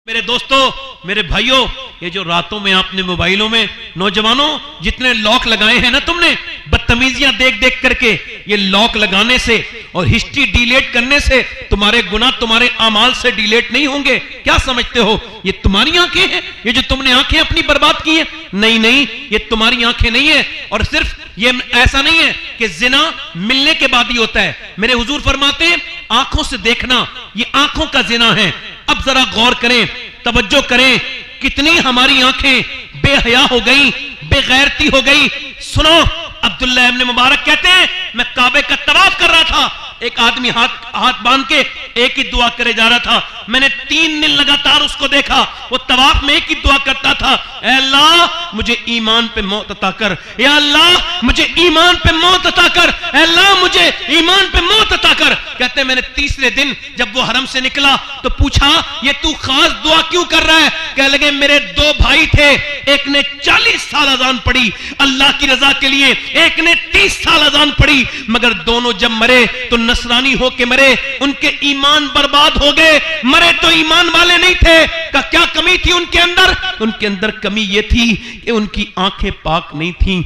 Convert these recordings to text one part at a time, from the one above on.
میرے دوستوں، میرے بھائیوں، یہ جو راتوں میں آپ نے موبائلوں میں نوجوانوں جتنے لاک لگائے ہیں نا تم نے بدتمیزیاں دیکھ دیکھ کر کے، یہ لاک لگانے سے اور ہسٹری ڈیلیٹ کرنے سے تمہارے گناہ تمہارے اعمال سے ڈیلیٹ نہیں ہوں گے. کیا سمجھتے ہو یہ تمہاری آنکھیں ہیں؟ یہ جو تم نے آنکھیں اپنی برباد کی ہیں؟ نہیں نہیں، یہ تمہاری آنکھیں نہیں ہیں. اور صرف یہ ایسا نہیں ہے کہ زنا ملنے کے بعد ہی ہوتا ہے. میرے حضور فرماتے ہیں آنکھوں سے دیکھنا یہ آنکھوں کا زنا ہے. اب ذرا غور کریں، توجہ کریں، کتنی ہماری آنکھیں بے حیا ہو گئی، بے غیرتی ہو گئی. سنو، عبداللہ ابن مبارک کہتے ہیں میں کعبے کا طواف کر رہا تھا، ایک آدمی ہاتھ باندھ کے ایک ہی دعا کرے جا رہا تھا. میں نے 3 دن لگاتار اس کو دیکھا، وہ طواف میں ایک ہی دعا کرتا تھا، اے اللہ مجھے ایمان پہ موت عطا کر، یا اللہ مجھے ایمان پہ موت عطا کر، اے اللہ مجھے ایمان پہ موت عطا کر. کہتے ہیں میں نے تیسرے دن جب وہ حرم سے نکلا تو پوچھا یہ تو خاص دعا کیوں کر رہا ہے؟ کہنے لگے میرے 2 بھائی تھے، ایک نے 40 سال اذان پڑھی اللہ کی رضا کے لیے، ایک نے 30 سال اذان پڑھی، مگر دونوں جب مرے تو نصرانی ہو کے مرے، ان کے ایمان برباد ہو گئے. مرے تو ایمان والے نہیں تھے. کہ کیا کمی تھی ان کے اندر؟ ان کے اندر کمی یہ تھی کہ ان کی آنکھیں پاک نہیں تھیں،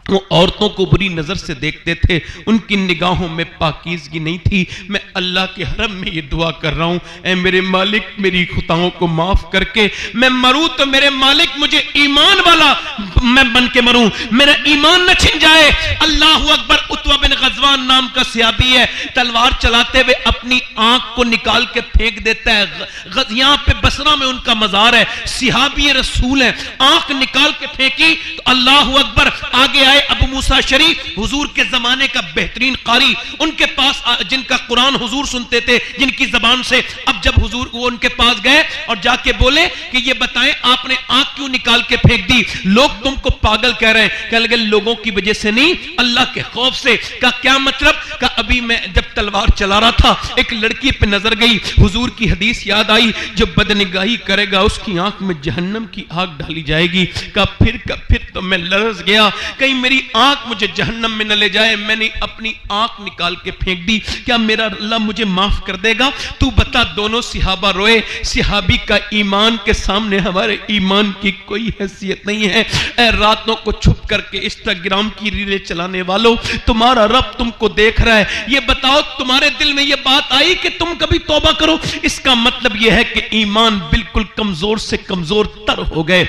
وہ عورتوں کو بری نظر سے دیکھتے تھے، ان کی نگاہوں میں پاکیزگی نہیں تھی. میں اللہ کے حرم میں یہ دعا کر رہا ہوں، اے میرے مالک میری خطاؤں کو معاف کر کے میں مروں تو میرے مالک مجھے ایمان والا میں بن کے مروں، میرا ایمان نہ چھن جائے. اللہ اکبر. عتبہ بن غزوان نام کا صحابی ہے، تلوار چلاتے ہوئے اپنی آنکھ کو نکال کے پھینک دیتا ہے. یہاں پہ بصرہ میں ان کا مزار ہے، صحابی رسول ہے، آنکھ نکال کے پھینکی تو اللہ اکبر. آگے آئے ابو موسیٰ شریف، حضور کے زمانے کا بہترین قاری، ان کے پاس جن کا قرآن حضور سنتے تھے جن کی زبان سے. اب جب حضور وہ ان کے پاس گئے اور جا کے بولے کہ یہ بتائیں آپ نے آنکھ کیوں نکال کے پھینک دی؟ لوگ تم کو پاگل کہہ رہے ہیں. کہنے لگے لوگوں کی وجہ سے نہیں، اللہ کے خوف سے. کہا کیا مطلب؟ کہا ابھی میں جب تلوار چلا رہا تھا ایک لڑکی پہ نظر گئی، حضور کی حدیث یاد آئی جو بدنگاہی کرے گا اس کی آنکھ میں جہنم کی آگ ڈالی جائے گی. کہا پھر تو میں لرز گیا، کہیں میری آنکھ مجھے جہنم میں نہ لے جائے. میں نے اپنی آنکھ نکال کے پھینک دی. کیا میرا اللہ مجھے معاف کر دے گا؟ تو بتا. دونوں صحابہ روئے. صحابی کا ایمان کے سامنے ہمارے ایمان کی کوئی حیثیت نہیں ہے. اے راتوں کو چھپ کر کے انسٹاگرام کی ریلیں چلانے والوں، تمہارا رب تم کو دیکھ رہا ہے. یہ بتاؤ تمہارے دل میں یہ بات آئی کہ تم کبھی توبہ کرو؟ اس کا مطلب یہ ہے کہ ایمان بالکل کمزور سے کمزور تر ہو گئے.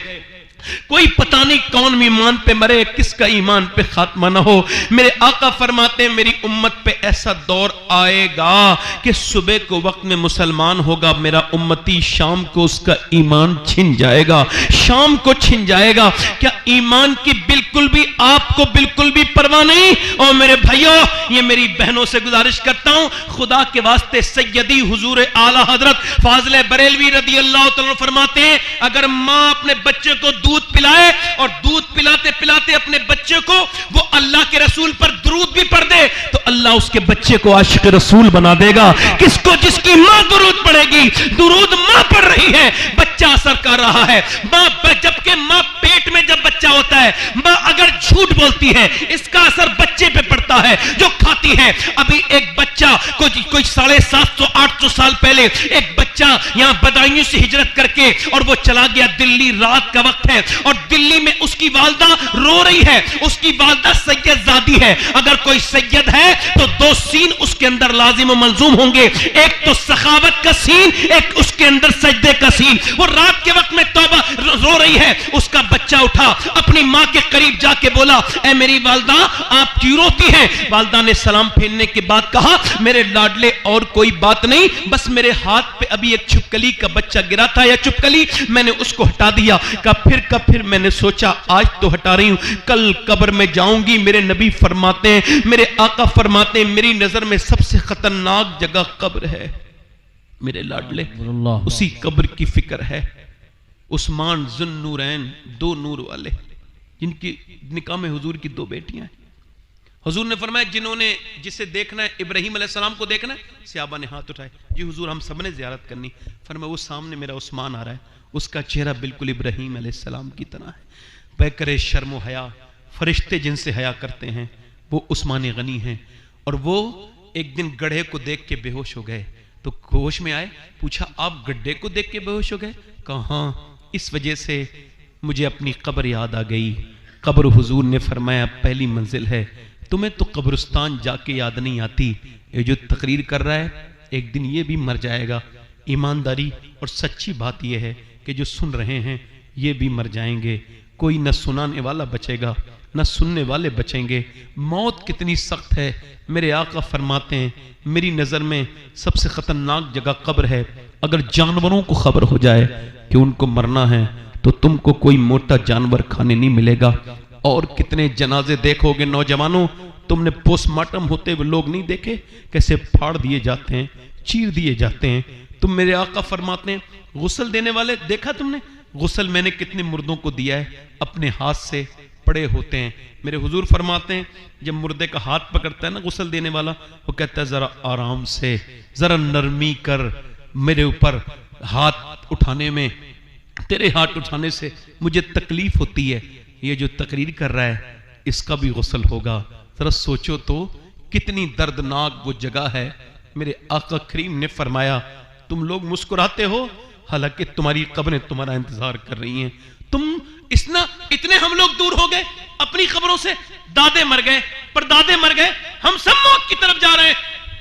کوئی پتہ نہیں کون ایمان پہ مرے، کس کا ایمان پہ خاتمہ نہ ہو. میرے آقا فرماتے ہیں میری امت پہ ایسا دور آئے گا کہ صبح کو وقت میں مسلمان ہوگا میرا امتی، شام کو اس کا ایمان چھن جائے گا، شام کو چھن جائے گا. کیا ایمان کی بالکل بھی آپ کو بالکل بھی پرواہ نہیں؟ اور میرے بھائیوں، یہ میری بہنوں سے گزارش کرتا ہوں، خدا کے واسطے سیدی حضور اعلیٰ حضرت فاضل بریلوی رضی اللہ تعالیٰ فرماتے ہیں اگر ماں اپنے بچے کو دودھ پلائے اور دودھ پلاتے پلاتے اپنے بچے کو وہ اللہ کے رسول پر درود بھی پڑھ دے تو اللہ اس کے بچے کو عاشق رسول بنا دے گا. کس کو؟ جس کی ماں درود پڑھے گی. درود ماں پڑھ رہی ہے، بچہ اثر کر رہا ہے. ماں جبکہ ماں پیٹ میں جب بچہ ہوتا ہے، ماں اگر جھوٹ بولتی ہے اس کا اثر بچے پہ پڑتا ہے جو کھاتی ہے. ابھی ایک بچہ کوئی 750-800 سال پہلے ایک بچہ یہاں بدایوں سے ہجرت کر کے اور وہ چلا گیا دلی، رات کا وقت ہے اور دلی میں اس کی والدہ رو رہی ہے. اس کی والدہ سید زادی ہے. اگر کوئی سید ہے تو 2 سین اس کے اندر لازم و ملزوم ہوں گے، ایک تو سخاوت کا سین، ایک اس کے اندر سجدے کا سین. وہ رات کے وقت میں توبہ رو رہی ہے. اس کا بچہ اٹھا اپنی ماں کے قریب جا کے بولا اے میری والدہ آپ کیوں روتی ہیں؟ والدہ نے سلام پھیرنے کے بعد کہا میرے لاڈلے اور کوئی بات نہیں، بس میرے ہاتھ پہ ابھی ایک چھپکلی کا بچہ گرا تھا یا چھپکلی، میں نے اس کو ہٹا دیا. پھر میں نے سوچا آج تو ہٹا رہی ہوں، کل قبر میں جاؤں گی. میرے نبی فرماتے ہیں، میرے آقا فرماتے ہیں میری نظر میں سب سے خطرناک جگہ قبر ہے. میرے لاڈلے اسی قبر کی فکر ہے. عثمان ذو النورین، 2 نور والے، جن کی نکاح میں حضور کی 2 بیٹیاں ہیں. حضور نے فرمایا جنہوں نے جسے دیکھنا ہے ابراہیم علیہ السلام کو دیکھنا ہے. صحابہ نے ہاتھ اٹھائے، جی حضور ہم سب نے زیارت کرنی. فرمایا وہ سامنے میرا عثمان آ رہا ہے، اس کا چہرہ بالکل ابراہیم علیہ السلام کی طرح ہے. پیکر شرم و حیا، فرشتے جن سے حیا کرتے ہیں وہ عثمان غنی ہیں. اور وہ ایک دن گڑھے کو دیکھ کے بے ہوش ہو گئے. تو ہوش میں آئے, پوچھا آپ گڈھے کو دیکھ کے بے ہوش ہو گئے؟ کہا ہاں, اس وجہ سے مجھے اپنی قبر یاد آ گئی. قبر حضور نے فرمایا پہلی منزل ہے, تمہیں تو قبرستان جا کے یاد نہیں آتی. یہ جو تقریر کر رہا ہے ایک دن یہ بھی مر جائے گا. ایمانداری اور سچی بات یہ ہے کہ جو سن رہے ہیں یہ بھی مر جائیں گے. کوئی نہ سنانے والا بچے گا نہ سننے والے بچیں گے. موت کتنی سخت ہے. میرے آقا فرماتے ہیں میری نظر میں سب سے خطرناک جگہ قبر ہے. اگر جانوروں کو خبر ہو جائے کہ ان کو مرنا ہے تو تم کو کوئی موٹا جانور کھانے نہیں ملے گا. اور کتنے جنازے دیکھو گے نوجوانوں, تم نے پوسٹ مارٹم ہوتے ہوئے لوگ نہیں دیکھے کیسے پھاڑ دیے جاتے ہیں, چیر دیے جاتے ہیں. تم میرے آقا فرماتے ہیں غسل دینے والے دیکھا تم نے؟ غسل میں نے کتنے مردوں کو دیا ہے, اپنے ہاتھ سے پڑے ہوتے ہیں. میرے حضور فرماتے ہیں جب مردے کا ہاتھ پکڑتا ہے نا غسل دینے والا, وہ کہتا ہے ذرا آرام سے, ذرا نرمی کر, میرے اوپر ہاتھ اٹھانے میں, تیرے ہاتھ اٹھانے سے مجھے تکلیف ہوتی ہے. یہ جو تقریر کر رہا ہے اس کا بھی غسل ہوگا. ذرا سوچو تو کتنی دردناک وہ جگہ ہے. میرے آقا کریم نے فرمایا تم لوگ مسکراتے ہو حالانکہ تمہاری قبریں تمہارا انتظار کر رہی ہیں. تم اتنے ہم لوگ دور ہو گئے اپنی قبروں سے. دادے مر گئے, پردادے مر گئے, ہم سب موت کی طرف جا رہے ہیں.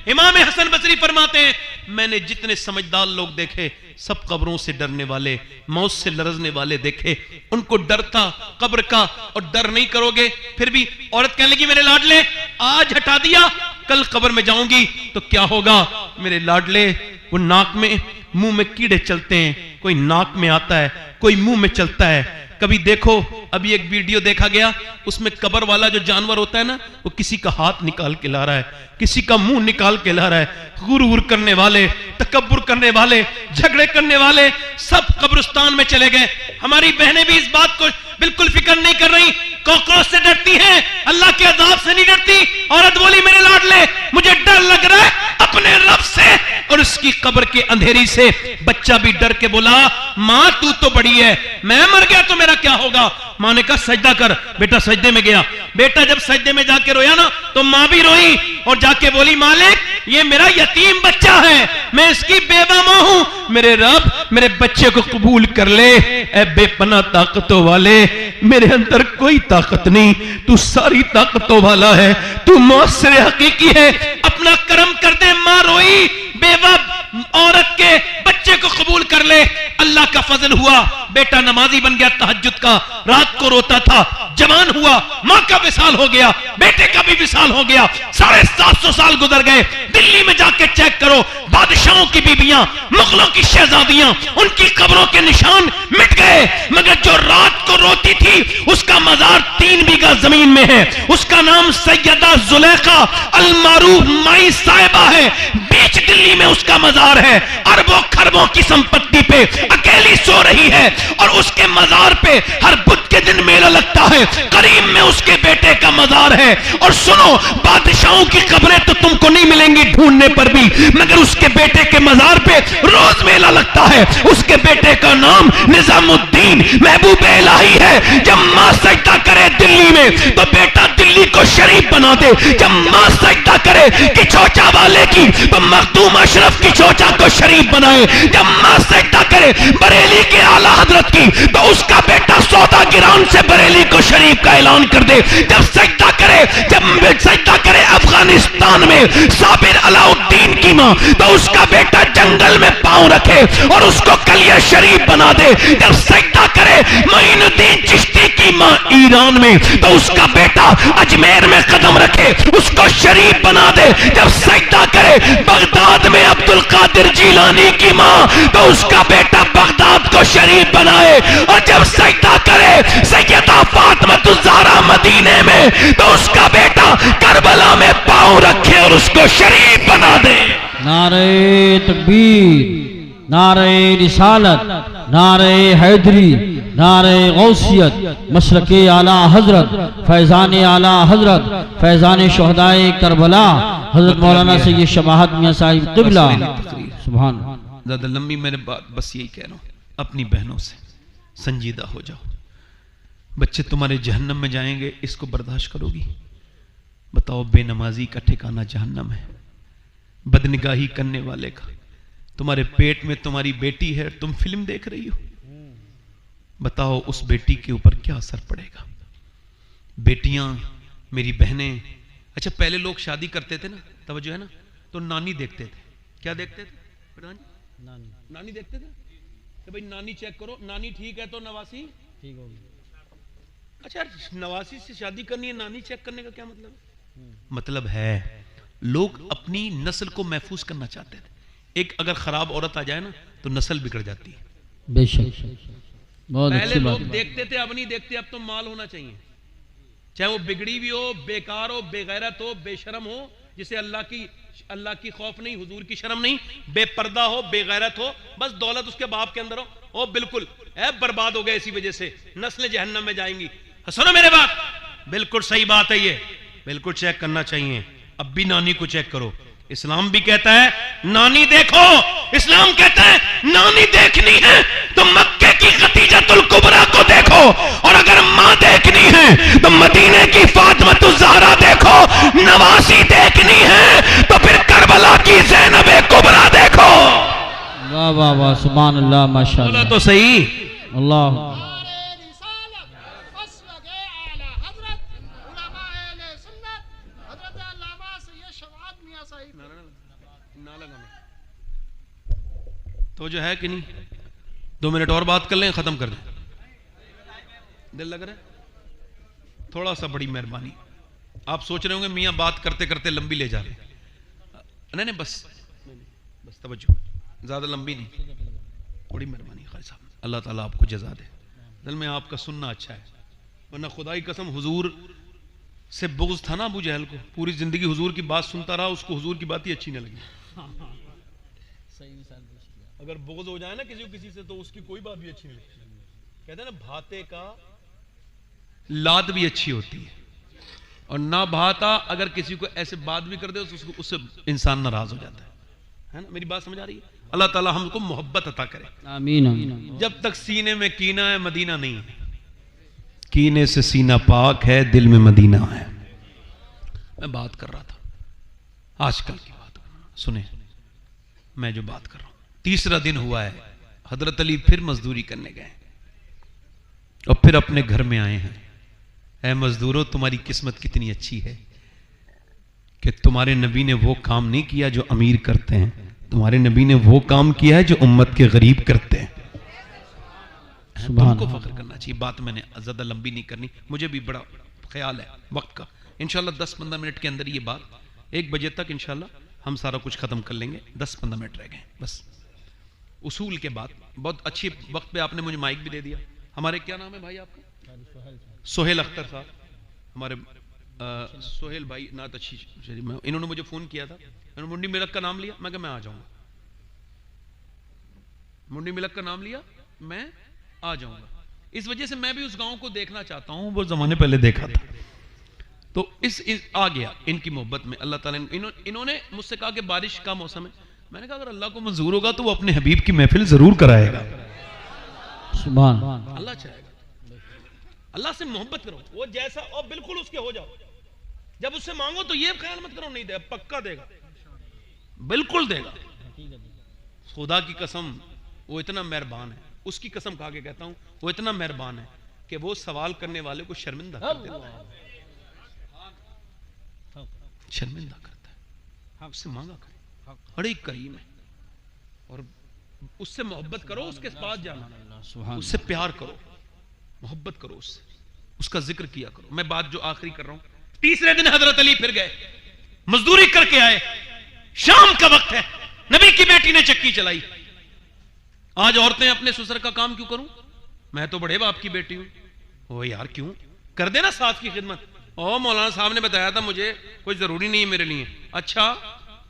امام حسن بصری فرماتے ہیں میں نے جتنے سمجھدار لوگ دیکھے سب قبروں سے ڈرنے والے, موت سے لرزنے والے دیکھے. ان کو ڈر تھا قبر کا, اور ڈر نہیں کرو گے پھر بھی. عورت کہنے لگی میرے لاڈلے آج ہٹا دیا کل قبر میں جاؤں گی تو کیا ہوگا؟ میرے لاڈلے وہ ناک میں منہ میں کیڑے چلتے ہیں, کوئی ناک میں آتا ہے کوئی منہ میں چلتا ہے. کبھی دیکھو ابھی ایک ویڈیو دیکھا گیا, اس میں قبر والا جو جانور ہوتا ہے نا وہ کسی کا ہاتھ نکال کے لا رہا ہے, کسی کا منہ نکال کے لا رہا ہے. غرور کرنے والے, تکبر کرنے والے, جھگڑے کرنے والے سب قبرستان میں چلے گئے. ہماری بہنیں بھی اس بات کو بالکل فکر نہیں کر رہی, کوکروچ سے ڈرتی ہیں, اللہ کے عذاب سے نہیں ڈرتی. عورت بولی میرے لاڈلے مجھے ڈر لگ رہا ہے اپنے رب سے اور اس کی قبر کے اندھیری سے. بچہ بھی ڈر کے بولا ماں تو بڑی ہے, میں مر گیا تو میرا کیا ہوگا؟ ماں نے کہا سجدہ کر. بیٹا سجدے میں گیا. بیٹا جب سجدے میں جا کے رویا نا تو ماں بھی روئی اور جا کے بولی مالک یہ میرا یتیم بچہ ہے, میں اس کی بیوہ ماں ہوں, میرے رب میرے بچے کو قبول کر لے. اے بے پناہ طاقتوں والے میرے اندر کوئی طاقت نہیں, تو ساری طاقتوں والا ہے, تو مؤثر حقیقی ہے, اپنا کرم کر دے. ماں روئی, بیوہ عورت کے بچے کو قبول کر لے. اللہ کا فضل ہوا, بیٹا نمازی بن گیا تہجد کا, رات کو روتا تھا, جوان ہوا, ماں کا وصال ہو گیا, بیٹے کا بھی وصال ہو گیا. 750 سال گزر گئے. دلی میں جا کے چیک کرو, بادشاہوں کی بیویاں, مغلوں کی شہزادیاں, ان کی قبروں کے نشان مٹ گئے, مگر جو رات کو روتی تھی اس کا مزار 3 بیگھہ زمین میں ہے. اس کا نام سیدہ زلیخا المعروف مائی صاحبہ ہے. بیچ دلی میں اس کا مزار ہے. اربوں خربوں کی سمپتی پہ اکیلی سو رہی ہے اور اس کے مزار پہ ہر بدھ کے دن میلہ لگتا ہے. قریب میں اس کے بیٹے کا مزار ہے. اور سنو بادشاہوں کی قبریں تو تم کو نہیں ملیں گی ڈھونڈنے پر بھی, مگر اس کے بیٹے کے مزار پہ روز میلہ لگتا ہے. اس کے بیٹے کا نام نظام الدین محبوب الہی ہے. جب ماں سجدہ کرے دلی میں تو بیٹا دلی کو شریف بنا دے. جب ماں سجدہ کرے کہ چوچا والے کی تو مخدوم اشرف کی چوچا کو شریف بنائے. جب ماں سجدہ کرے بریلی کے اعلیٰ حضرت کی تو اس کا بیٹا سودا گران سے بریلی کو شریف کا اعلان کر دے. جب سجدہ کرے افغانستان میں صابر علاء الدین کی ماں تو اس کا بیٹا جنگل میں پاؤں رکھے اور اس کو کلیہ شریف بنا دے. جب سجدہ کرے معین الدین چشتی کی ماں ایران میں تو اس کا بیٹا اجمیر میں قدم رکھے اس کو شریف بنا دے. جب سجدہ کرے بغداد میں عبد القادر جیلانی کی ماں تو اس کا بیٹا بغداد کو شریف بنائے. اور جب سجدہ کرے سیدہ فاطمہ الزہرا مدینے میں تو اس کا بیٹا کربلا میں پاؤں رکھے اور اس کو شریف بنا دے. نعرہ تکبیر, نعرہ رسالت, نعرہ حیدری, نعرہ غوثیت, مشرق اعلیٰ حضرت, فیضان اعلیٰ حضرت, فیضان شہدائے کربلا حضرت مولانا سید شماحت میاں صاحب قبلہ. سبحان زیادہ لمبی میں نے بس یہی کہہ رہا ہوں, اپنی بہنوں سے سنجیدہ ہو جاؤ. بچے تمہارے جہنم میں جائیں گے, اس کو برداشت کرو گی؟ بتاؤ بے نمازی کا ٹھکانہ جہنم ہے, بدنگاہی کرنے والے کا, تمہارے پیٹ میں تمہاری بیٹی ہے، تم فلم دیکھ رہی ہو، بتاؤ اس بیٹی کے اوپر کیا اثر پڑے گا؟ بیٹیاں میری بہنیں، اچھا پہلے لوگ شادی کرتے تھے نا، توجہ ہے نا، تو نانی دیکھتے تھے. کیا دیکھتے تھے پردھان جی؟ نانی دیکھتے تھے کہ بھئی نانی چیک کرو، نانی ٹھیک ہے تو نواسی ٹھیک ہوگی. اچھا نواسی سے شادی کرنی ہے، نانی چیک کرنے کا کیا مطلب ہے؟ مطلب ہے لوگ اپنی نسل کو محفوظ کرنا چاہتے تھے. ایک اگر خراب عورت آ جائے نا تو نسل بگڑ جاتی ہے. بے شک بہت پہلے اچھی لوگ بات. دیکھتے تھے، اب نہیں دیکھتے. اب تو مال ہونا چاہیے، چاہے وہ بگڑی بھی ہو، بیکار ہو، بے غیرت ہو، بے شرم ہو، جسے اللہ کی خوف نہیں، حضور کی شرم نہیں، بے پردہ ہو، بے غیرت ہو، بس دولت اس کے باپ کے اندر ہو، وہ بالکل برباد ہو گئے. اسی وجہ سے نسلیں جہنم میں جائیں گی. سنو میرے بات، بالکل صحیح بات ہے، یہ بالکل چیک کرنا چاہیے. اب بھی نانی کو چیک کرو. اسلام بھی کہتا ہے نانی دیکھو، اسلام کہتا ہے نانی دیکھنی ہے تو مکے کی خدیجۃ الکبریٰ کو دیکھو، اور اگر ماں دیکھنی ہے تو مدینے کی فاطمۃ الزہرا دیکھو، نواسی دیکھنی ہے تو پھر کربلا کی زینب کبریٰ دیکھو. واہ واہ واہ، سبحان اللہ، ماشاءاللہ. بولا تو صحیح. اللہ تو جو ہے کہ نہیں، 2 منٹ اور بات کر لیں، ختم کر دیں. دل لگ رہا ہے؟ تھوڑا سا بڑی مہربانی. آپ سوچ رہے ہوں گے میاں بات کرتے کرتے لمبی لے جا رہے ہیں. نہیں بس توجہ، زیادہ لمبی نہیں، بڑی مہربانی. خالد صاحب اللہ تعالیٰ آپ کو جزا دے. دل میں آپ کا سننا اچھا ہے، ورنہ خدائی قسم حضور سے بغض تھا نا ابو جہل کو. پوری زندگی حضور کی بات سنتا رہا، اس کو حضور کی بات ہی اچھی نہ لگی. اگر بغض ہو جائے نا کسی سے تو اس کی کوئی بات بھی اچھی نہیں لگتی. کہتے ہیں نا بھاتے کا لاد بھی اچھی ہوتی ہے، اور نہ بھاتا اگر کسی کو ایسے بات بھی کر دے اس سے انسان ناراض ہو جاتا ہے نا. میری بات سمجھ آ رہی ہے؟ اللہ تعالی ہم کو محبت عطا کرے. آمین. جب تک سینے میں کینہ ہے مدینہ نہیں ہے. کینے سے سینہ پاک ہے، دل میں مدینہ ہے. میں بات کر رہا تھا آج کل کی بات، سنیں میں جو بات کر رہا ہوں. 3 دن ہوا ہے، حضرت علی پھر مزدوری کرنے گئے اور پھر اپنے گھر میں آئے ہیں. اے مزدوروں، تمہاری قسمت کتنی اچھی ہے کہ تمہارے نبی نے وہ کام نہیں کیا جو امیر کرتے ہیں، تمہارے نبی نے وہ کام کیا ہے جو امت کے غریب کرتے ہیں. تم کو فخر کرنا چاہیے. بات میں نے زیادہ لمبی نہیں کرنی، مجھے بھی بڑا خیال ہے وقت کا. انشاءاللہ 10-15 منٹ کے اندر یہ بات 1 بجے تک انشاءاللہ ہم سارا کچھ ختم کر لیں گے. 10-15 منٹ رہ گئے بس. اصول کے بعد بہت اچھی وقت پہ آپ نے مجھے مائک بھی دے دیا. ہمارے کیا نام ہے بھائی آپ کا؟ سہیل اختر صاحب. ہمارے سہیل بھائی نعت اچھی، انہوں نے مجھے فون کیا تھا، انہوں نے منڈی ملک کا نام لیا. میں کہا میں آ جاؤں گا. منڈی ملک کا نام لیا، میں آ جاؤں گا. اس وجہ سے میں بھی اس گاؤں کو دیکھنا چاہتا ہوں. وہ زمانے پہلے دیکھا تھا تو آ گیا ان کی محبت میں. اللہ تعالیٰ انہوں نے مجھ سے کہا کہ بارش کا موسم ہے. میں نے کہا اگر اللہ کو منظور ہوگا تو وہ اپنے حبیب کی محفل ضرور کرائے گا. سبحان اللہ چاہے گا. اللہ سے محبت کرو، وہ جیسا اور بالکل اس کے ہو جاؤ. جب اس سے مانگو تو یہ خیال مت کرو نہیں دے، پکا دے گا، بالکل دے گا. خدا کی قسم وہ اتنا مہربان ہے. اس کی قسم کھا کے کہتا ہوں وہ اتنا مہربان ہے کہ وہ سوال کرنے والے کو شرمندہ کر دیتا ہے. شرمندہ کرتا ہے. اس سے مانگا کرے، بڑے کریم ہے. اور اس سے محبت کرو، اس کے پاس جانا، اس سے پیار کرو، محبت کرو، اس سے اس کا ذکر کیا کرو. میں بات جو آخری کر رہا ہوں، 3 دن حضرت علی پھر گئے، مزدوری کر کے آئے. شام کا وقت ہے، نبی کی بیٹی نے چکی چلائی. آج عورتیں اپنے سسر کا کام کیوں کروں؟ میں تو بڑے باپ کی بیٹی ہوں. او یار کیوں کر دینا ساس کی خدمت. او مولانا صاحب نے بتایا تھا مجھے کوئی ضروری نہیں ہے میرے لیے. اچھا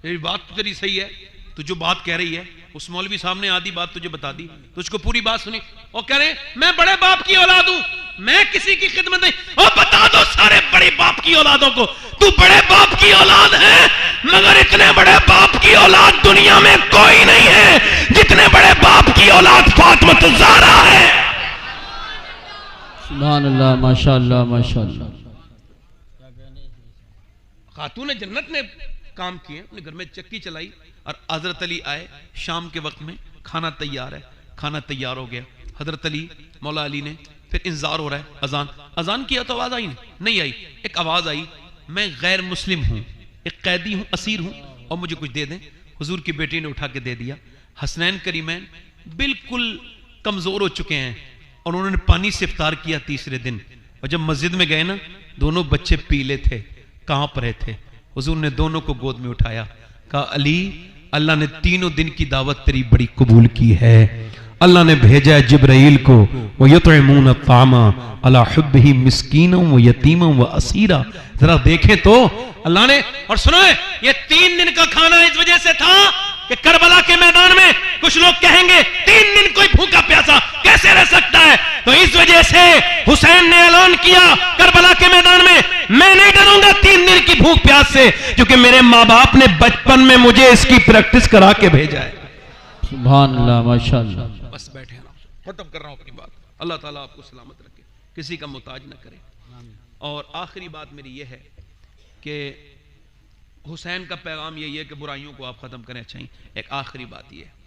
یہ بات تو تیری صحیح ہے، تو جو بات کہہ رہی ہے اس مولوی صاحب نے آدھی بات تجھے بتا دی، تجھ کو پوری بات سنی اور کہہ رہے میں بڑے باپ کی اولاد ہوں، میں کسی کی خدمت نہیں. اور بتا دو سارے بڑے باپ کی اولادوں کو تو بڑے باپ کی اولاد ہے، مگر اتنے بڑے باپ کی اولاد دنیا میں کوئی نہیں ہے جتنے بڑے باپ کی اولاد فاطمہ الزہرا ہے. سبحان اللہ، ماشاءاللہ ماشاءاللہ. خاتون جنت نے کام کیے، اپنے گھر میں چکی چلائی. اور حضرت علی آئے شام کے وقت میں، کھانا تیار ہے، کھانا تیار ہو گیا، حضرت علی مولا علی نے پھر انتظار ہو رہا ہے، اذان کیا تو آواز آئی نہیں آئی، ایک آواز آئی، میں غیر مسلم ہوں، ایک قیدی ہوں، اسیر ہوں، اور مجھے کچھ دے دیں۔ حضور کی بیٹی نے اٹھا کے دے دیا۔ حسنین کریمین بالکل کمزور ہو چکے ہیں اور انہوں نے پانی سے افطار کیا تیسرے دن، اور جب مسجد میں گئے نا دونوں بچے پیلے تھے، کانپ رہے تھے، حضور نے دونوں کو گود میں اٹھایا، کہا علی اللہ نے تینوں دن کی دعوت تیری بڑی قبول کی ہے، اللہ نے بھیجا ہے جبرائیل کو، وَيُطْعِمُونَ الطَّعَامَ عَلَى حُبِّهِ مِسْكِينًا وَيَتِيمًا وَأَسِيرًا۔ ذرا دیکھیں تو اللہ نے، اور سنویں یہ 3 دن کا کھانا اس وجہ سے تھا کہ کربلا کے میدان میں کچھ لوگ کہیں گے 3 دن کوئی بھوکا پیاسا کیسے رہ سکتا ہے، تو اس وجہ سے حسین نے اعلان کیا کربلا کے میدان میں نہیں ڈروں گا 3 دن کی بھوک پیاس سے، کیونکہ میرے ماں باپ نے بچپن میں مجھے اس کی پریکٹس کرا کے بھیجا ہے۔ سبحان اللہ، ماشاءاللہ۔ بس بیٹھے نا، ختم کر رہا ہوں اپنی بات۔ اللہ تعالیٰ آپ کو سلامت رکھے، کسی کا محتاج نہ کرے۔ اور آخری بات میری یہ ہے کہ حسین کا پیغام یہی ہے کہ برائیوں کو آپ ختم کریں، اچھائی۔ ایک آخری بات یہ ہے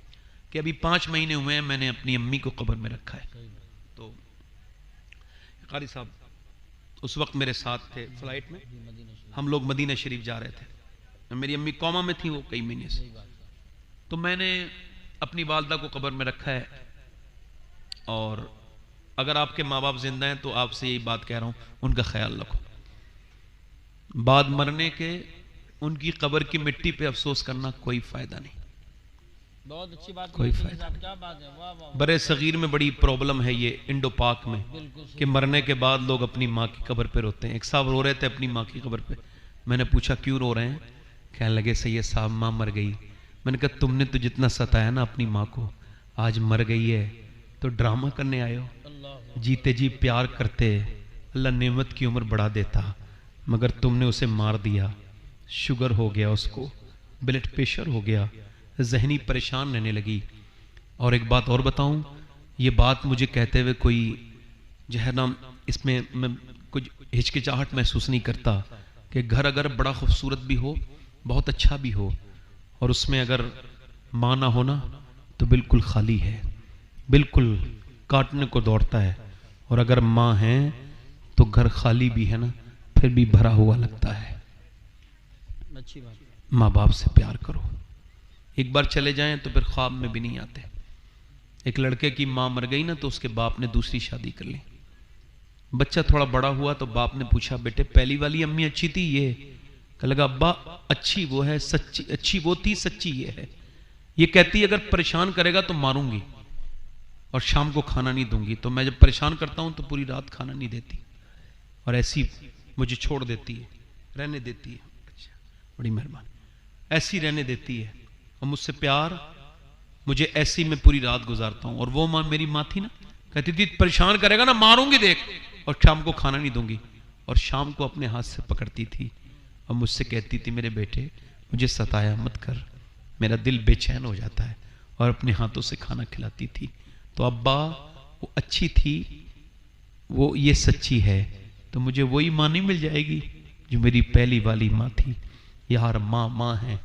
کہ ابھی 5 مہینے ہوئے ہیں میں نے اپنی امی کو قبر میں رکھا ہے، تو قاری صاحب اس وقت میرے ساتھ تھے فلائٹ میں، ہم لوگ مدینہ شریف جا رہے تھے، میری امی کوما میں تھی وہ کئی مہینے سے، تو میں نے اپنی والدہ کو قبر میں رکھا ہے، اور اگر آپ کے ماں باپ زندہ ہیں تو آپ سے یہی بات کہہ رہا ہوں، ان کا خیال رکھو، بعد مرنے کے ان کی قبر کی مٹی پہ افسوس کرنا کوئی فائدہ نہیں، بہت اچھی بات، کوئی فائدہ نہیں۔ کیا بات ہے، واہ واہ۔ برے صغیر میں بڑی پرابلم ہے یہ انڈو پاک میں کہ مرنے کے بعد لوگ اپنی ماں کی قبر پہ روتے ہیں۔ ایک صاحب رو رہے تھے اپنی ماں کی قبر پہ، میں نے پوچھا کیوں رو رہے ہیں؟ کہنے لگے سید صاحب ماں مر گئی۔ میں نے کہا تم نے تو جتنا ستایا نا اپنی ماں کو، آج مر گئی ہے تو ڈرامہ کرنے آئے ہو؟ جیتے جی پیار کرتے، اللہ نعمت کی عمر بڑھا دیتا، مگر تم نے اسے مار دیا، شوگر ہو گیا، اس کو بلڈ پریشر ہو گیا، ذہنی پریشان رہنے لگی۔ اور ایک بات اور بتاؤں، یہ بات مجھے کہتے ہوئے کوئی جو ہے نا اس میں میں کچھ ہچکچاہٹ محسوس نہیں کرتا کہ گھر اگر بڑا خوبصورت بھی ہو، بہت اچھا بھی ہو، اور اس میں اگر ماں نہ ہونا تو بالکل خالی ہے، بالکل کاٹنے کو دوڑتا ہے، اور اگر ماں ہے تو گھر خالی بھی ہے نا پھر بھی بھرا ہوا لگتا ہے۔ اچھی بات۔ ماں باپ سے پیار کرو، ایک بار چلے جائیں تو پھر خواب میں بھی نہیں آتے۔ ایک لڑکے کی ماں مر گئی نا تو اس کے باپ نے دوسری شادی کر لی، بچہ تھوڑا بڑا ہوا تو باپ نے پوچھا بیٹے پہلی والی امی اچھی تھی یہ؟ کہ لگا ابا اچھی وہ ہے، سچی اچھی وہ تھی، سچی یہ ہے، یہ کہتی اگر پریشان کرے گا تو ماروں گی اور شام کو کھانا نہیں دوں گی، تو میں جب پریشان کرتا ہوں تو پوری رات کھانا نہیں دیتی اور ایسی مجھے چھوڑ دیتی ہے، رہنے دیتی ہے، اچھا بڑی مہربانی، ایسی رہنے دیتی ہے اور مجھ سے پیار، مجھے ایسی میں پوری رات گزارتا ہوں۔ اور وہ ماں میری ماں تھی نا، کہتی تھی پریشان کرے گا نا ماروں گی دیکھ، اور شام کو کھانا نہیں دوں گی، اور شام کو اپنے ہاتھ سے پکڑتی تھی اور مجھ سے کہتی تھی میرے بیٹے مجھے ستایا مت کر، میرا دل بے چین ہو جاتا ہے، اور اپنے ہاتھوں سے کھانا کھلاتی تھی۔ تو ابا وہ اچھی تھی، وہ یہ سچی ہے، تو مجھے وہی ماں نہیں مل جائے گی جو میری پہلی والی ماں تھی؟ یار ماں ماں ہے۔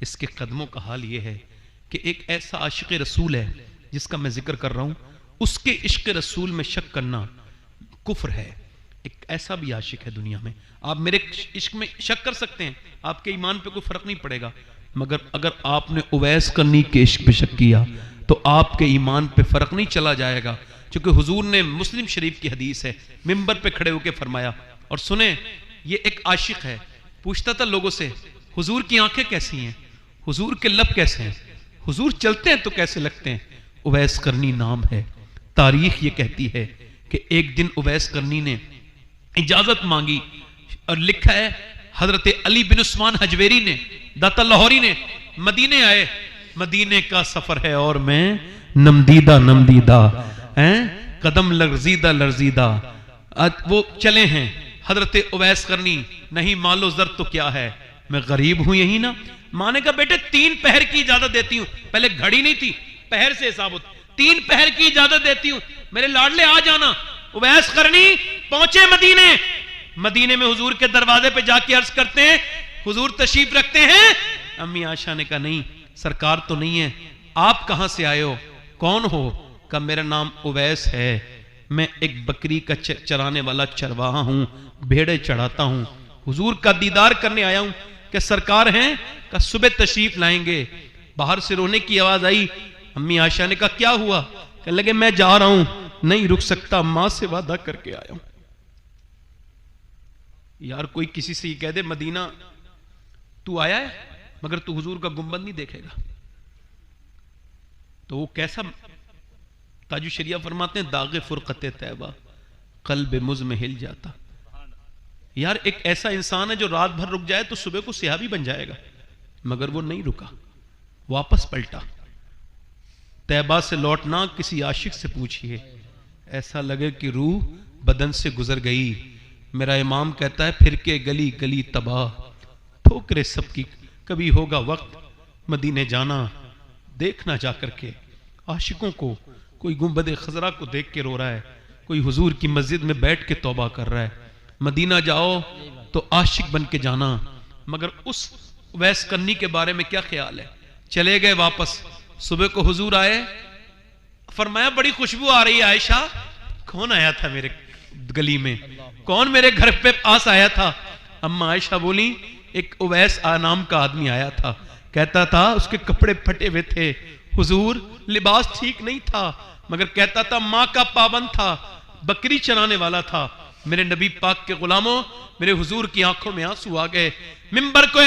اس کے قدموں کا حال یہ ہے کہ ایک ایسا عاشق رسول ہے جس کا میں ذکر کر رہا ہوں، اس کے عشق رسول میں شک کرنا کفر ہے۔ ایک ایسا بھی عاشق ہے دنیا میں، آپ میرے عشق میں شک کر سکتے ہیں، آپ کے ایمان پہ کوئی فرق نہیں پڑے گا، مگر اگر آپ نے اویس کرنی کے عشق پہ شک کیا تو آپ کے ایمان پہ فرق نہیں چلا جائے گا، چونکہ حضور نے مسلم شریف کی حدیث ہے، منبر پہ کھڑے ہو کے فرمایا، اور سنیں یہ ایک عاشق ہے، پوچھتا تھا لوگوں سے حضور کی آنکھیں کیسی ہیں، حضور کے لب کیسے ہیں، حضور چلتے ہیں تو کیسے لگتے ہیں؟ اویس کرنی نام ہے۔ تاریخ یہ کہتی ہے کہ ایک دن اویس کرنی نے اجازت مانگی، اور لکھا ہے حضرت علی بن عثمان حجویری نے، داتا لاہوری نے، مدینے آئے، مدینے کا سفر ہے اور میں نمدیدہ نمدیدہ، قدم لرزیدہ لرزیدہ، وہ چلے ہیں۔ حضرت اویس کرنی نہیں مال و زر تو کیا ہے، میں غریب ہوں یہی نا۔ ماں نے کہا بیٹے 3 پہر کی اجازت دیتی ہوں، پہلے گھڑی نہیں تھی، پہر سے حساب ہوتا، 3 پہر کی اجازت دیتی ہوں، میرے لاڈلے آ جانا۔ اویس کرنی پہنچے مدینے، مدینے میں حضور کے دروازے پہ جا کے عرض کرتے ہیں حضور تشریف رکھتے ہیں؟ امی عائشہ نے کہا نہیں، سرکار تو نہیں ہے, آپ کہاں سے آئے ہو, کون ہو؟ کہا میرا نام اویس ہے, میں ایک بکری کا چرانے والا چرواہا ہوں, بھیڑے چڑھاتا ہوں, حضور کا دیدار کرنے آیا ہوں. کہ سرکار ہیں؟ کہ صبح تشریف لائیں گے. باہر سے رونے کی آواز آئی. امی عائشہ نے کہا کیا ہوا؟ کہنے لگے میں جا رہا ہوں, نہیں رک سکتا, ماں سے وعدہ کر کے آیا ہوں. یار کوئی کسی سے یہ کہہ دے مدینہ تو آیا ہے مگر تو حضور کا گنبد نہیں دیکھے گا, تو وہ کیسا؟ تاج الشریعہ فرماتے ہیں داغ فرقت طیبہ قلب مز میں ہل جاتا. یار ایک ایسا انسان ہے جو رات بھر رک جائے تو صبح کو سیاہ بھی بن جائے گا, مگر وہ نہیں رکا, واپس پلٹا. طیبہ سے لوٹنا کسی عاشق سے پوچھئے, ایسا لگے کہ روح بدن سے گزر گئی. میرا امام کہتا ہے پھر کے گلی گلی تباہ, ٹھوکرے سب کی, کبھی ہوگا وقت مدینے جانا, دیکھنا جا کر کے عاشقوں کو. کوئی گنبد خضرا کو دیکھ کے رو رہا ہے, کوئی حضور کی مسجد میں بیٹھ کے توبہ کر رہا ہے. مدینہ جاؤ تو عاشق بن کے جانا. مگر اس ویس کرنی کے بارے میں کیا خیال ہے؟ چلے گئے واپس. صبح کو حضور آئے, فرمایا بڑی خوشبو آ رہی ہے عائشہ. کون آیا تھا میرے گلی میں, کون میرے گھر پہ پاس آیا تھا؟ اما عائشہ بولی ایک اویس نام کا آدمی آیا تھا, کہتا تھا اس کے کپڑے پھٹے ہوئے تھے, حضور لباس ٹھیک نہیں تھا, مگر کہتا تھا ماں کا پابند تھا, بکری چرانے والا تھا. میرے نبی پاک کے غلاموں, میرے حضور کی آنکھوں میں آنسو آ گئے. منبر کو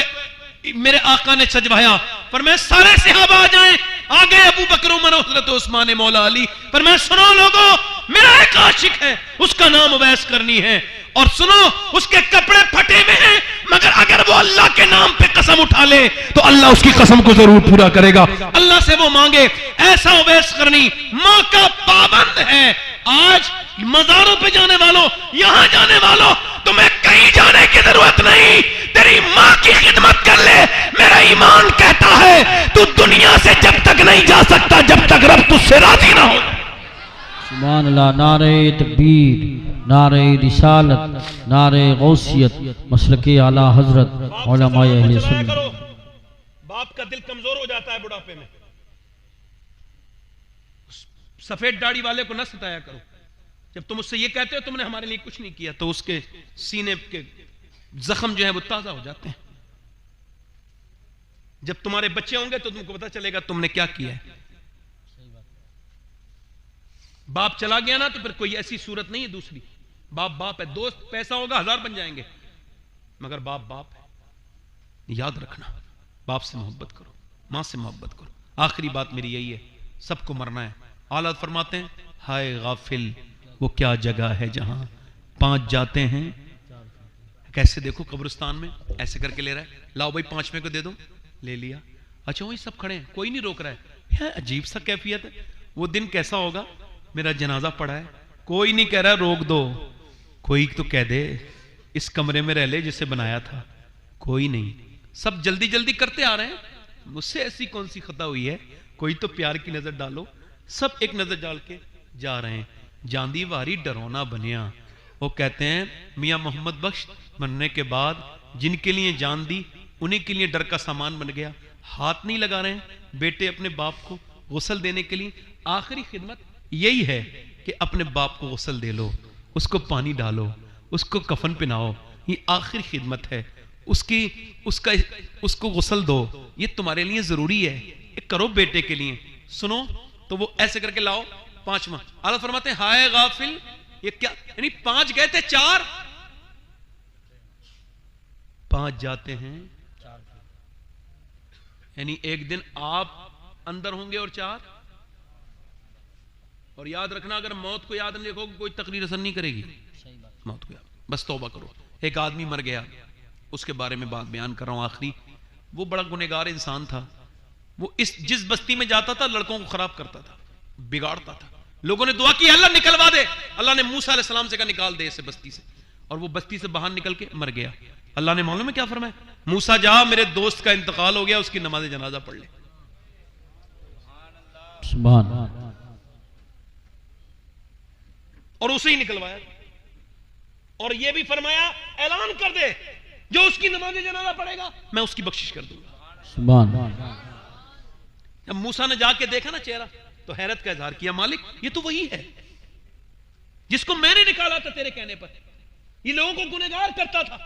میرے آقا نے سجوایا, فرمایا سارے صحابہ آ جائیں. آ گئے ابو بکر عمر حضرت عثمان مولا علی. فرمایا سنو لوگوں, میرا ایک عاشق ہے, اس کا نام اویس کرنی ہے, اور سنو اس کے کپڑے پھٹے ہوئے ہیں, مگر اگر وہ اللہ کے نام پہ قسم اٹھا لے تو اللہ اس کی قسم کو ضرور پورا کرے گا. اللہ سے وہ مانگے. ایسا اویس کرنی ماں کا پابند ہے. آج مزاروں پہ جانے والوں, یہاں جانے والوں, تمہیں کہیں جانے کی ضرورت نہیں, تیری ماں کی خدمت کر لے. میرا ایمان کہتا ہے تو دنیا سے جب تک نہیں جا سکتا جب تک رب تجھ سے راضی نہ ہو. سبحان اللہ. نعرہ تکبیر, نعرہ رسالت, نعرہ غوثیت, مسلک اعلی حضرت علماء اہل سنت. باپ کا دل کمزور ہو جاتا ہے بڑھاپے میں. سفید داڑھی والے کو نہ ستایا کرو. جب تم اس سے یہ کہتے ہو تم نے ہمارے لیے کچھ نہیں کیا, تو اس کے سینے کے زخم جو ہیں وہ تازہ ہو جاتے ہیں. جب تمہارے بچے ہوں گے تو تم کو پتا چلے گا تم نے کیا کیا ہے. باپ چلا گیا نا تو پھر کوئی ایسی صورت نہیں ہے دوسری. باپ باپ ہے. دوست پیسہ ہوگا 1000 بن جائیں گے, مگر باپ باپ ہے. یاد رکھنا, باپ سے محبت کرو, ماں سے محبت کرو. آخری بات میری یہی ہے, سب کو مرنا ہے. اعلیٰ فرماتے ہیں ہائے غافل وہ کیا جگہ ہے جہاں 5 جاتے ہیں. کیسے دیکھو قبرستان میں ایسے کر کے لے رہا ہے, لاؤ بھائی 5 کو دے دو, لے لیا. اچھا وہی سب کھڑے ہیں, کوئی نہیں روک رہا ہے. عجیب سا کیفیت ہے. وہ دن کیسا ہوگا, میرا جنازہ پڑا ہے, کوئی نہیں کہہ رہا روک دو. کوئی تو کہہ دے اس کمرے میں رہ لے جسے بنایا تھا. کوئی نہیں, سب جلدی جلدی کرتے آ رہے ہیں. مجھ سے ایسی کون سی خطا ہوئی ہے, کوئی تو پیار کی نظر ڈالو. سب ایک نظر ڈال کے جا رہے ہیں. جاندی واری ڈرونا بنیا. وہ کہتے ہیں میاں محمد بخش مرنے کے بعد جن کے لیے جان دی انہیں کے لیے ڈر کا سامان بن گیا. ہاتھ نہیں لگا رہے ہیں بیٹے اپنے باپ کو غسل دینے کے لیے. آخری خدمت یہی ہے کہ اپنے باپ کو غسل دے لو, اس کو پانی ڈالو, اس کو کفن پہناؤ. یہ آخری خدمت ہے. اس کو غسل دو, یہ تمہارے لیے ضروری ہے. کرو بیٹے کے لیے. سنو تو وہ ایسے کر کے لاؤ 5واں. اعلیٰ فرماتے ہیں ہائے غافل یہ کیا, یعنی 5 گئے تھے 4 5 جاتے ہیں, یعنی ایک دن آپ اندر ہوں گے اور 4. اور یاد رکھنا اگر موت کو یاد نہیں رکھو کوئی تقریر اثر نہیں کرے گی. موت کو یاد, بس توبہ کرو. ایک آدمی مر گیا, اس کے بارے میں بات بیان کر رہا ہوں آخری. وہ بڑا گنہگار انسان تھا. وہ جس بستی میں جاتا تھا لڑکوں کو خراب کرتا تھا, بگاڑتا تھا. لوگوں نے دعا کی اللہ نکلوا دے. اللہ نے موسیٰ علیہ السلام سے کہا نکال دے اسے بستی سے, اور وہ بستی سے باہر نکل کے مر گیا. اللہ نے معلوم ہے کیا فرمایا, موسیٰ جا میرے دوست کا انتقال ہو گیا, اس کی نماز جنازہ پڑھ لے. سبحان. اور اسے ہی نکلوایا. اور یہ بھی فرمایا اعلان کر دے جو اس کی نماز جنازہ پڑھے گا میں اس کی بخشش کر دوں گا. سبحان. جب موسیٰ نے جا کے دیکھا نا چہرہ تو حیرت کا اظہار کیا، مالک یہ تو وہی ہے جس کو میں نے نکالا تھا تیرے کہنے پر، یہ لوگوں کو گنہگار کرتا تھا،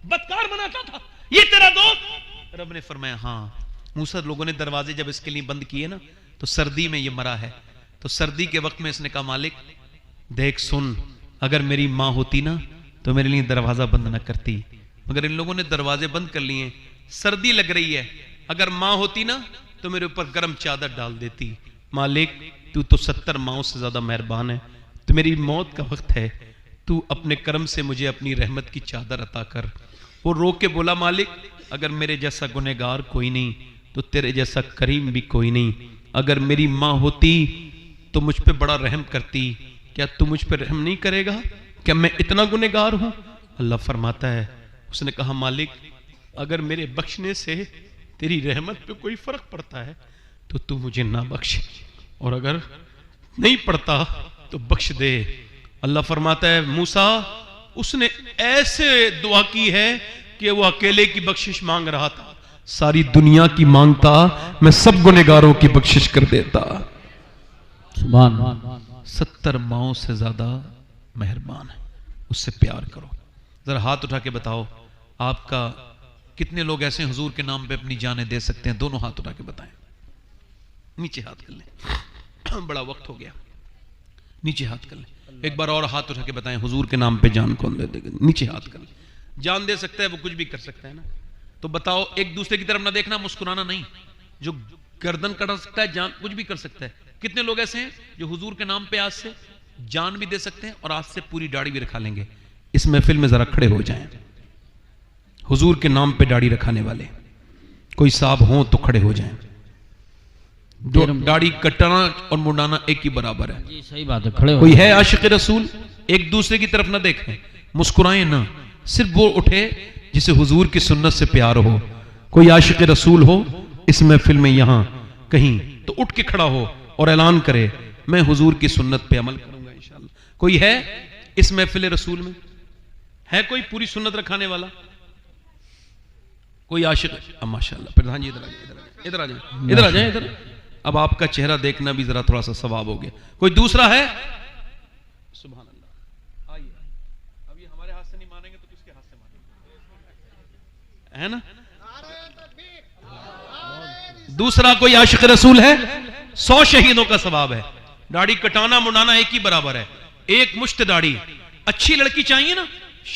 بدکار بناتا تھا، یہ تیرا دوست؟ رب نے فرمایا ہاں۔ موسیٰ لوگوں نے دروازے جب اس کے لیے بند کیے نا تو سردی میں یہ مرا ہے، تو سردی کے وقت میں اس نے کہا مالک دیکھ سن، اگر میری ماں ہوتی نا تو میرے لیے دروازہ بند نہ کرتی، مگر ان لوگوں نے دروازے بند کر لیے، سردی لگ رہی ہے، اگر ماں ہوتی نا تو میرے اوپر گرم چادر ڈال دیتی۔ مالک تو 70 ماؤں سے زیادہ مہربان ہے، تو میری موت کا وقت ہے، تو اپنے کرم سے مجھے اپنی رحمت کی چادر عطا کر۔ وہ رو کے بولا مالک اگر میرے جیسا گنہگار کوئی نہیں تو تیرے جیسا کریم بھی کوئی نہیں، اگر میری ماں ہوتی تو مجھ پہ بڑا رحم کرتی، کیا تو مجھ پہ رحم نہیں کرے گا؟ کیا میں اتنا گنہگار ہوں؟ اللہ فرماتا ہے، اس نے کہا مالک اگر میرے بخشنے سے تیری رحمت پہ کوئی فرق پڑتا ہے تو مجھے نہ بخش، اور اگر نہیں پڑتا تو بخش دے۔ اللہ فرماتا ہے موسیٰ اس نے ایسے دعا کی ہے کہ وہ اکیلے کی بخشش مانگ رہا تھا، ساری دنیا کی مانگتا، میں سب گنہگاروں کی بخشش کر دیتا۔ سبحان 70 ماؤں سے زیادہ مہربان ہے، اس سے پیار کرو۔ ذرا ہاتھ اٹھا کے بتاؤ آپ کا کتنے لوگ ایسے حضور کے نام پہ اپنی جانیں دے سکتے ہیں؟ دونوں ہاتھ اٹھا کے بتائیں، نیچے ہاتھ کر لیں، بڑا وقت ہو گیا، نیچے ہاتھ کر لیں۔ ایک بار اور ہاتھ اٹھا کے بتائیں حضور کے نام پہ جان کون دے دے گا؟ نیچے ہاتھ کر لیں۔ جان دے سکتا ہے وہ کچھ بھی کر سکتا ہے نا، تو بتاؤ ایک دوسرے کی طرف نہ دیکھنا، مسکرانا نہیں، جو گردن کٹا سکتا ہے جان کچھ بھی کر سکتا ہے۔ کتنے لوگ ایسے ہیں جو حضور کے نام پہ آج سے جان بھی دے سکتے ہیں اور آج سے پوری داڑھی بھی رکھا لیں گے؟ اس محفل میں ذرا کھڑے ہو جائیں، حضور کے نام پہ داڑھی رکھانے والے کوئی صاحب ہوں تو کھڑے ہو جائیں۔ داڑھی کٹانا اور منڈانا ایک ہی برابر ہے۔ جی صحیح بات ہے، کھڑے ہو کوئی ہے عاشق رسول؟ ایک دوسرے کی طرف نہ دیکھیں، مسکرائیں نہ، صرف وہ اٹھے جسے حضور کی سنت سے پیار ہو۔ کوئی عاشق رسول ہو اس محفل میں یہاں کہیں تو اٹھ کے کھڑا ہو اور اعلان کرے میں حضور کی سنت پہ عمل کروں گا انشاءاللہ۔ کوئی ہے اس محفل رسول میں؟ ہے کوئی پوری سنت رکھانے والا؟ کوئی عاشق؟ ماشاءاللہ پردھان جی ادھر آ جائیں، ادھر آ جائیں، ادھر۔ اب آپ کا چہرہ دیکھنا بھی ذرا تھوڑا سا ثواب ہو گیا۔ کوئی دوسرا ہے؟ سبحان اللہ، آئیے۔ اب یہ ہمارے ہاتھ سے نہیں مانیں گے تو کس کے ہاتھ سے مانیں گے؟ ہے نا؟ دوسرا کوئی عاشق رسول ہے؟ 100 شہیدوں کا ثواب ہے۔ داڑھی کٹانا منڈانا ایک ہی برابر ہے، ایک مشت داڑھی۔ اچھی لڑکی چاہیے نا،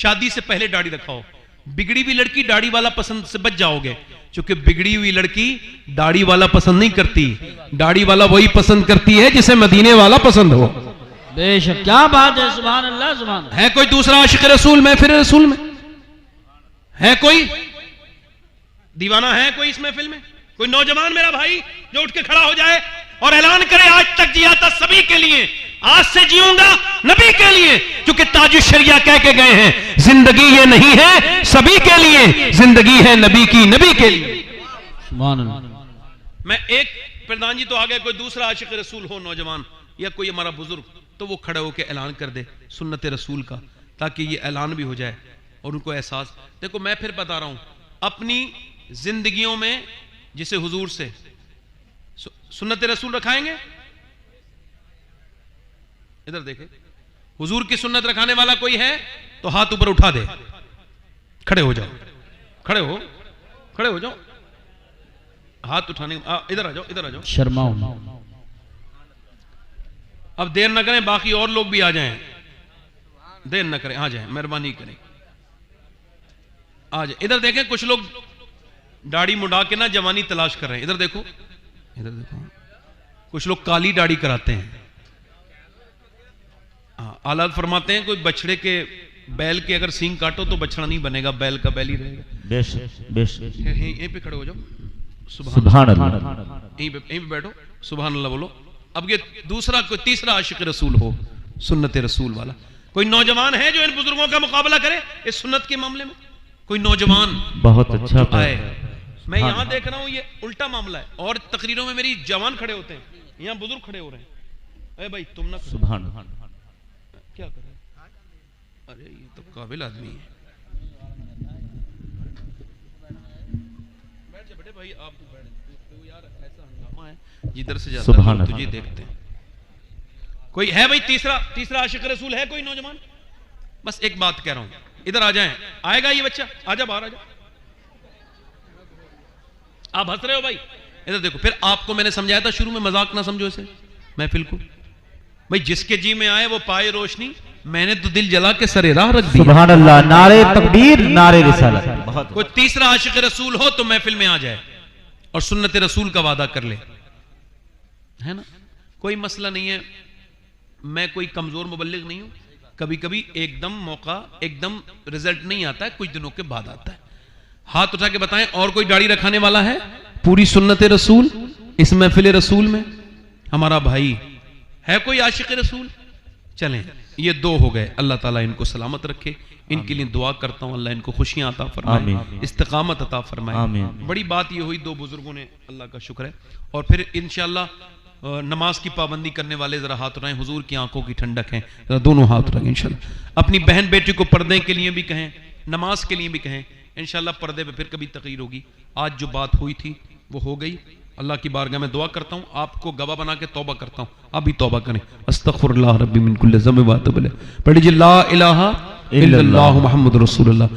شادی سے پہلے داڑھی رکھاؤ۔ بگڑی ہوئی لڑکی داڑھی والا پسند سے بچ جاؤ گے، چونکہ بگڑی ہوئی لڑکی داڑھی والا پسند نہیں کرتی، داڑھی والا وہی پسند کرتی ہے جسے مدینے والا پسند ہو۔ بے شک، کیا بات ہے، سبحان اللہ سبحان اللہ۔ ہے کوئی دوسرا عاشق رسول محفل رسول میں؟ ہے کوئی دیوانہ؟ ہے کوئی اس محفل میں؟ کوئی نوجوان میرا بھائی جو اٹھ کے کھڑا ہو جائے اور اعلان کرے آج تک جیا تھا سبھی کے لیے، آج سے جیوں گا نبی کے لیے، کیونکہ تاج الشریعہ کہہ کے گئے ہیں زندگی یہ نہیں ہے سبھی کے لیے، زندگی ہے نبی کی، نبی کے لیے۔ سبحان اللہ۔ میں ایک پردھان جی تو آگے، کوئی دوسرا عاشق رسول ہو نوجوان یا کوئی ہمارا بزرگ تو وہ کھڑے ہو کے اعلان کر دے سنت رسول کا، تاکہ یہ اعلان بھی ہو جائے اور ان کو احساس۔ دیکھو میں پھر بتا رہا ہوں، اپنی زندگیوں میں جسے حضور سے سنت رسول رکھائیں گے، ادھر دیکھیں، حضور کی سنت رکھانے والا کوئی ہے تو ہاتھ اوپر اٹھا دے، کھڑے ہو جاؤ، کھڑے ہو جاؤ، ہاتھ اٹھانے، ادھر آ جاؤ، ادھر آ جاؤ، شرماؤ۔ اب دیر نہ کریں، باقی اور لوگ بھی آ جائیں، دیر نہ کریں، آ جائیں، مہربانی کریں، آ جائیں۔ ادھر دیکھیں، کچھ لوگ داڑھی مڈا کے نہ جوانی تلاش کر رہے ہیں، ادھر دیکھو، ادھر دیکھو، کچھ لوگ کالی داڑھی کراتے ہیں۔ آلات فرماتے ہیں کوئی بچڑے کے بیل کے اگر سینگ کاٹو تو بچڑا نہیں بنے گا، بیل کا بیل ہی رہے گا۔ بے شک بے شک، یہیں پہ کھڑے ہو جاؤ، سبحان اللہ، یہیں پہ بیٹھو، سبحان اللہ بولو۔ اب یہ دوسرا کوئی تیسرا عاشق رسول ہو سنت رسول والا، کوئی نوجوان ہے جو ان بزرگوں کا مقابلہ کرے اس سنت کے معاملے میں؟ کوئی نوجوان بہت اچھا آئے؟ میں یہاں دیکھ رہا ہوں یہ الٹا معاملہ ہے، اور تقریروں میں میری جوان کھڑے ہوتے ہیں، یہاں بزرگ کھڑے ہو رہے ہیں۔ اے بھائی تم نہ سبحان اللہ، کیا کر رہے ہیں؟ ارے یہ تو قابل آدمی ہے۔ بیٹھ جا بیٹے بھائی، آپ تو بیٹھ جدھر سے جاتا سبحان ہے اللہ. تجھے دیکھتے ہیں. کوئی ہے بھائی تیسرا عاشق رسول ہے کوئی نوجوان؟ بس ایک بات کہہ رہا ہوں، ادھر آ جائیں. آئے گا یہ بچہ؟ آجا باہر آجا. آپ ہنس رہے ہو بھائی، ادھر دیکھو. پھر آپ کو میں نے سمجھایا تھا شروع میں، مذاق نہ سمجھو اسے محفل کو. بھائی جس کے جی میں آئے وہ پائے روشنی، میں نے تو دل جلا کے سرے راہ رکھ دیا. سبحان اللہ. نعرہ تکبیر، نعرہ رسالت. بہت کوئی تیسرا عاشق رسول ہو تو محفل میں آ جائے اور سنت رسول کا وعدہ کر لے، ہے نا؟ کوئی مسئلہ نہیں ہے. میں کوئی کمزور مبلغ نہیں ہوں. کبھی کبھی ایک دم موقع، ایک دم رزلٹ نہیں آتا ہے، کچھ دنوں کے بعد آتا ہے. ہاتھ اٹھا کے بتائیں اور کوئی داڑھی رکھانے والا ہے پوری سنت رسول اس محفل رسول میں؟ ہمارا بھائی ہے کوئی عاشق رسول؟ چلیں یہ دو ہو گئے. اللہ تعالیٰ ان کو سلامت رکھے. ان کے لیے دعا کرتا ہوں اللہ ان کو خوشیاں عطا فرمائے، آمین. استقامت عطا فرمائے. آمین. بڑی بات یہ ہوئی، دو بزرگوں نے، اللہ کا شکر ہے. اور پھر انشاءاللہ نماز کی پابندی کرنے والے ذرا ہاتھ اٹھائیں. حضور کی آنکھوں کی ٹھنڈک ہیں، ذرا دونوں ہاتھ اٹھائیں انشاءاللہ. اپنی بہن بیٹی کو پردے کے لیے بھی کہیں، نماز کے لیے بھی کہیں. انشاءاللہ پردے پہ پھر کبھی تغیر ہوگی. آج جو بات ہوئی تھی وہ ہو گئی. اللہ کی بارگاہ میں دعا کرتا ہوں، آپ کو گواہ بنا کے توبہ کرتا ہوں. آپ بھی توبہ کریں. استغفر اللہ ربی من کل ذنب واتوب الیہ. پڑھ لیجیے لا الہ الا اللہ محمد رسول اللہ.